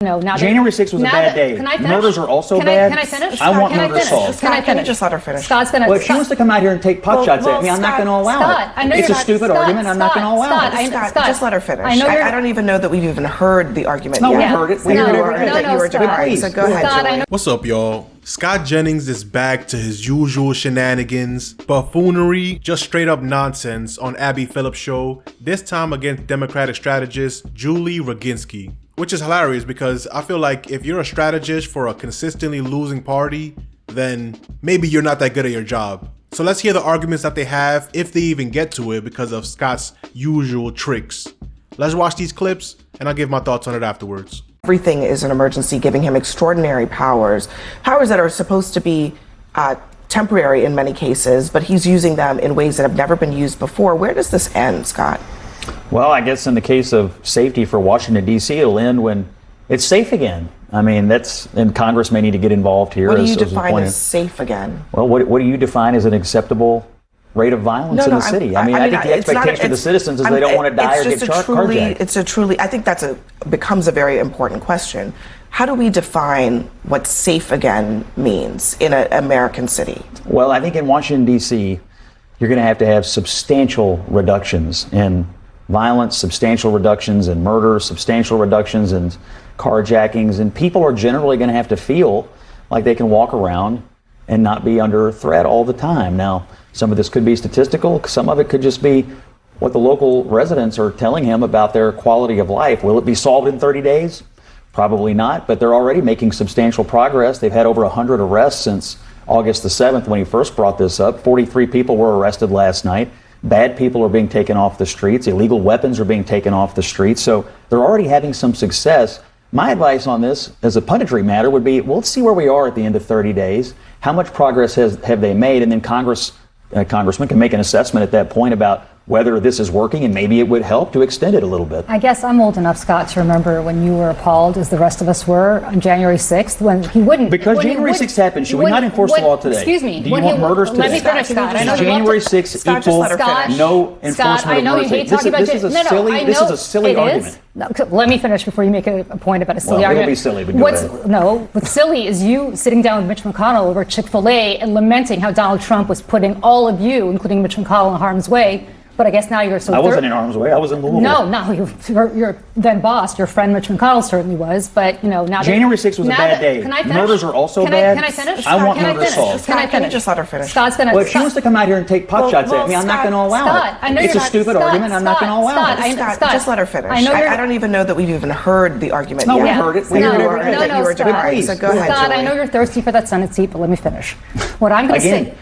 No, now January 6th was a bad day. Can I finish? Murders are also bad. Can I finish? I want murder solved. Scott, can you just let her finish? Scott's going to. Well, if she wants to come out here and take pot shots at me, I'm not going to allow Scott, it. It's a stupid argument. I'm not going to allow it. Scott, just let her finish. I don't even know that we've even heard the argument yet. No, we heard it. We heard that you were denying. So go ahead, Julie. What's up, y'all? Scott Jennings is back to his usual shenanigans, buffoonery, just straight up nonsense on Abby Phillips' show, this time against Democratic strategist Julie Roginski. Which is hilarious because I feel like if you're a strategist for a consistently losing party, then maybe you're not that good at your job. So let's hear the arguments that they have, if they even get to it, because of Scott's usual tricks. Let's watch these clips and I'll give my thoughts on it afterwards. Everything is an emergency, giving him extraordinary powers that are supposed to be temporary in many cases, but he's using them in ways that have never been used before. Where does this end, Scott? Well, I guess in the case of safety for Washington, D.C., it'll end when it's safe again. I mean, and Congress may need to get involved here. What do you define as safe again? Well, what do you define as an acceptable rate of violence in the city? I think the expectation of the citizens is they don't want to die or get carjacked. I think becomes a very important question. How do we define what safe again means in an American city? Well, I think in Washington, D.C., you're going to have substantial reductions in violence, substantial reductions in murder, substantial reductions in carjackings, and people are generally going to have to feel like they can walk around and not be under threat all the time. Now, some of this could be statistical, some of it could just be what the local residents are telling him about their quality of life. Will it be solved in 30 days? Probably not, but they're already making substantial progress. They've had over 100 arrests since August the 7th when he first brought this up. 43 people were arrested last night. Bad people are being taken off the streets. Illegal weapons are being taken off the streets. So they're already having some success. My advice on this, as a punditry matter, would be, well, let's see where we are at the end of 30 days. How much progress have they made? And then Congressman can make an assessment at that point about whether this is working, and maybe it would help to extend it a little bit. I guess I'm old enough, Scott, to remember when you were appalled, as the rest of us were, on January 6th, when he wouldn't. Because January 6th happened, should we not enforce the law today? Excuse me. Do you want murders today? Let me finish, Scott. I know January 6th equals no enforcement I know you hate talking about this is a silly argument. No, let me finish before you make a point about a silly argument. It'll be silly, but go ahead. No, what's silly is you sitting down with Mitch McConnell over Chick-fil-A and lamenting how Donald Trump was putting all of you, including Mitch McConnell, in harm's way. But I guess now you're so... I wasn't in harm's way. I was in Louisville. No, your then boss, your friend Mitch McConnell certainly was. But, now... January 6th was a bad day. Can I finish? Murders are also bad. Can I finish? I want murder solved. Can you just let her finish? Scott's going to... Well, if she wants to come out here and take pot shots at me, I'm not going to allow it. It's a stupid argument. I'm not going to allow it. Scott, just let her finish. I don't even know that we've even heard the argument yet. No, we heard it. We heard everything that you were denying. So go ahead, Scott, I know you're thirsty for that Senate seat, but let me finish. What I'm going to say...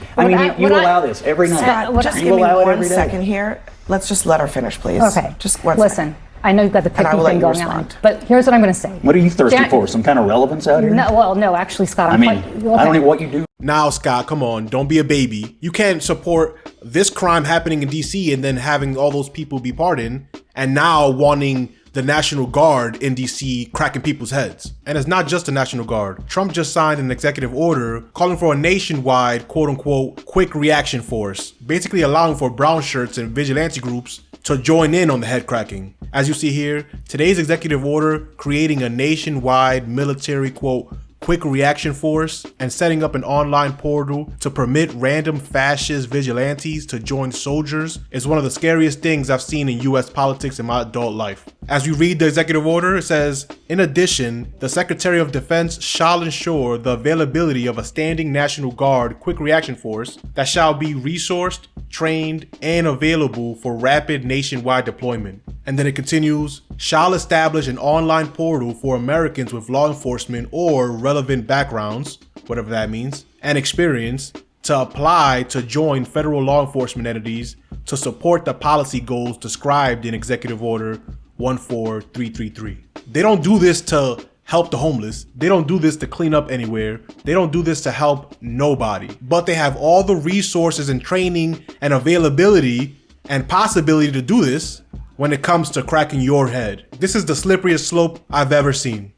you allow this every night. Scott, just give me 1 second here. Let's just let her finish, please. Okay. Just one Listen, I know you've got the picking thing going on, but here's what I'm going to say. What are you thirsty for? Some kind of relevance out here? No, actually, Scott. I don't know what you do. Now, Scott, come on, don't be a baby. You can't support this crime happening in D.C. and then having all those people be pardoned, and now wanting the National Guard in D.C. cracking people's heads. And it's not just the National Guard. Trump just signed an executive order calling for a nationwide, quote-unquote, quick reaction force, basically allowing for brown shirts and vigilante groups to join in on the head cracking. As you see here, today's executive order creating a nationwide military, quote, quick reaction force and setting up an online portal to permit random fascist vigilantes to join soldiers is one of the scariest things I've seen in US politics in my adult life. As we read the executive order, it says, in addition, the Secretary of Defense shall ensure the availability of a standing National Guard quick reaction force that shall be resourced, trained, and available for rapid nationwide deployment. And then it continues, shall establish an online portal for Americans with law enforcement or relevant backgrounds, whatever that means, and experience to apply to join federal law enforcement entities to support the policy goals described in Executive Order 14333. They don't do this to help the homeless. They don't do this to clean up anywhere. They don't do this to help nobody. But they have all the resources and training and availability and possibility to do this when it comes to cracking your head. This is the slipperiest slope I've ever seen.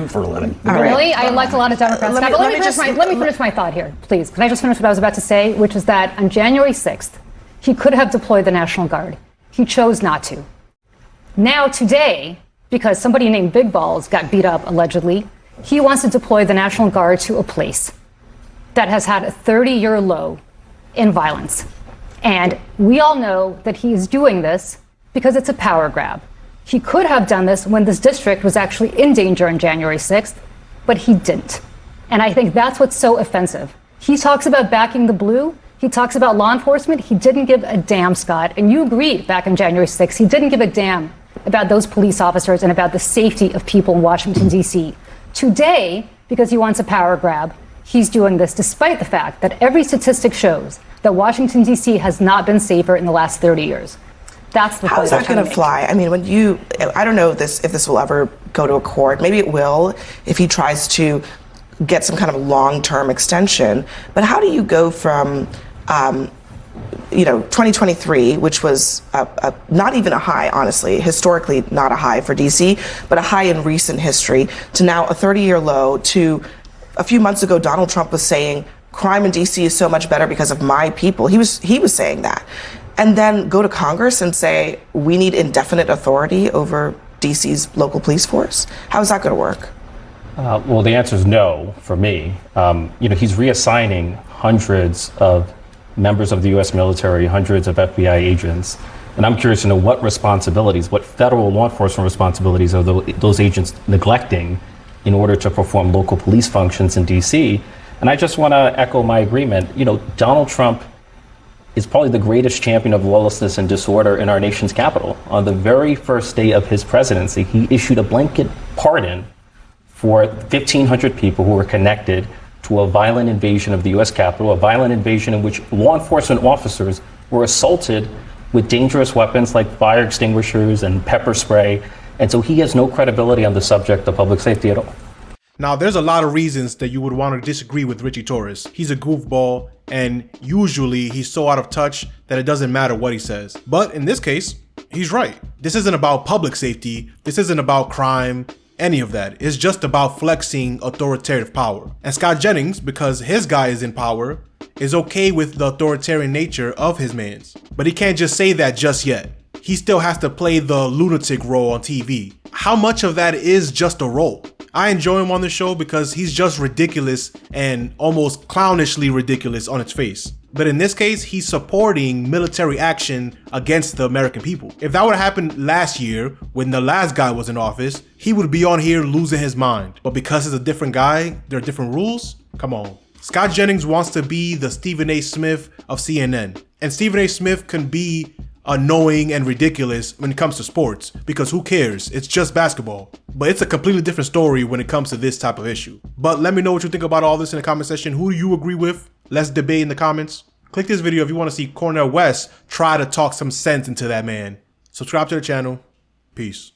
For a living. Really? I elect a lot of Democrats. Let me finish my thought here, please. Can I just finish what I was about to say, which is that on January 6th, he could have deployed the National Guard. He chose not to. Now, today, because somebody named Big Balls got beat up, allegedly. He wants to deploy the National Guard to a place that has had a 30-year low in violence. And we all know that he is doing this because it's a power grab. He could have done this when this district was actually in danger on January 6th, but he didn't. And I think that's what's so offensive. He talks about backing the blue. He talks about law enforcement. He didn't give a damn, Scott. And you agreed back on January 6th. He didn't give a damn about those police officers and about the safety of people in Washington, D.C. Today, because he wants a power grab, he's doing this despite the fact that every statistic shows that Washington, D.C. has not been safer in the last 30 years. That's the How is that going to fly? I mean, I don't know if this will ever go to a court. Maybe it will if he tries to get some kind of long-term extension. But how do you go from, 2023, which was not even a high, honestly, historically not a high for D.C., but a high in recent history, to now a 30-year low, to a few months ago, Donald Trump was saying crime in D.C. is so much better because of my people. He was saying that. And then go to Congress and say, we need indefinite authority over D.C.'s local police force? How is that going to work? Well, the answer is no for me. He's reassigning hundreds of members of the U.S. military, hundreds of FBI agents. And I'm curious to know what federal law enforcement responsibilities are those agents neglecting in order to perform local police functions in D.C. And I just want to echo my agreement. Donald Trump is probably the greatest champion of lawlessness and disorder in our nation's capital. On the very first day of his presidency, he issued a blanket pardon for 1,500 people who were connected to a violent invasion of the U.S. Capitol, a violent invasion in which law enforcement officers were assaulted with dangerous weapons like fire extinguishers and pepper spray. And so he has no credibility on the subject of public safety at all. Now, there's a lot of reasons that you would want to disagree with Richie Torres. He's a goofball, and usually he's so out of touch that it doesn't matter what he says. But in this case, he's right. This isn't about public safety. This isn't about crime, any of that. It's just about flexing authoritative power. And Scott Jennings, because his guy is in power, is okay with the authoritarian nature of his mans. But he can't just say that just yet. He still has to play the lunatic role on TV. How much of that is just a role? I enjoy him on the show because he's just ridiculous and almost clownishly ridiculous on its face. But in this case, he's supporting military action against the American people. If that would have happened last year when the last guy was in office, he would be on here losing his mind. But because it's a different guy, there are different rules. Come on. Scott Jennings wants to be the Stephen A. Smith of CNN. And Stephen A. Smith can be annoying and ridiculous when it comes to sports, because who cares? It's just basketball. But it's a completely different story when it comes to this type of issue. But let me know what you think about all this in the comment section. Who do you agree with? Let's debate in the comments. Click this video if you want to see Cornel West try to talk some sense into that man. Subscribe to the channel. Peace.